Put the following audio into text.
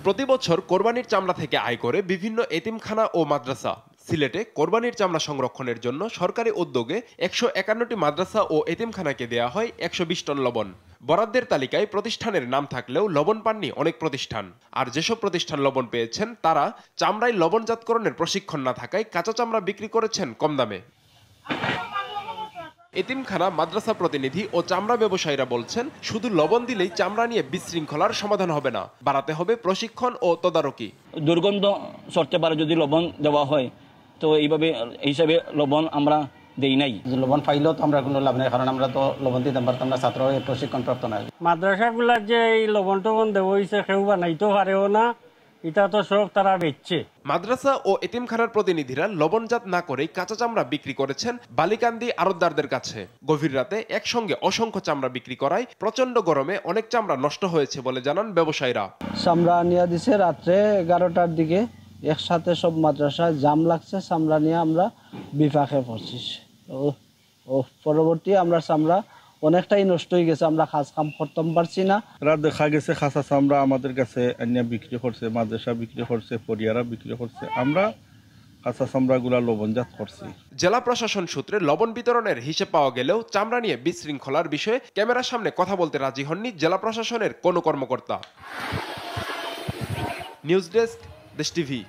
প্রতি বছর কোরবানির চামড়া থেকে আয় করে বিভিন্ন এতিমখানা ও মাদ্রাসা। সিলেটে কোরবানির চামড়া সংরক্ষণের জন্য সরকারি উদ্যোগে ১৫১টি মাদ্রাসা ও এতিমখানাকে দেয়া হয় ১২০ টন লবণ। বরাদ্দের তালিকায় প্রতিষ্ঠানের নাম থাকলেও লবণ পাননি অনেক প্রতিষ্ঠান। আর যেসব প্রতিষ্ঠান লবণ পেয়েছেন তারা চামড়ায় লবণজাতকরণের প্রশিক্ষণ না থাকায় কাঁচা চামড়া বিক্রি করেছেন কম দামে। এতিমখানা, মাদ্রাসা প্রতিনিধি ও চামড়া ব্যবসায়ীরা বলছেন, শুধু লবণ দিলেই চামড়া নিয়ে বিশৃঙ্খলার সমাধান হবে না, বাড়াতে হবে প্রশিক্ষণ ও তদারকি। দুর্গন্ধ সরতে পারে যদি লবণ দেওয়া হয়, তো এইভাবে হিসাবে লবণ আমরা দেই নাই। লবণ পাইলেও তো আমরা কোনো লাভ নেই, কারণ আমরা তো লবণ দিতে পারতাম না, ছাত্র প্রশিক্ষণ প্রাপ্ত নয়। মাদ্রাসাগুলার যে এই লবণ টবণ দেওয়া হয়েছে কেউ বানাইতেও পারেও না, এটা তো সব তারা বেচছে। মাদ্রাসা ও এতিমখানার প্রতিনিধিরা লবণজাত না করেই কাঁচা চামড়া বিক্রি করেছেন বালিকান্দি আড়তদারদের কাছে। গভীর রাতে একসঙ্গে অসংখ্য চামড়া বিক্রি করায় প্রচন্ড গরমে অনেক চামড়া নষ্ট হয়েছে বলে জানান ব্যবসায়ীরা। চামড়া নিয়ে দিছে রাত্রে 11টার দিকে, একসাথে সব মাদ্রাসায় জাম লাগছে, চামড়া নিয়ে আমরা বিপাকে পড়ছি। ও পরবর্তী আমরা চামড়া অনেকটাই নষ্ট হয়ে গেছে, আমরা কাজ কাম করতে পারছি না। রাত দেখা গেছে খাসা চামড়া আমাদের কাছে এনে বিক্রি করছে, মাদ্রাসা বিক্রি করছে, পরিয়ারা বিক্রি করছে, আমরা কাঁচা চামড়াগুলা লবণজাত করছি। জেলা প্রশাসন সূত্রে লবণ বিতরণের হিসেব পাওয়া গেলেও চামড়া নিয়ে বিশৃঙ্খলার বিষয়ে ক্যামেরার সামনে কথা বলতে রাজি হননি জেলা প্রশাসনের কোনো কর্মকর্তা। নিউজ ডেস্ক, দেশ টিভি।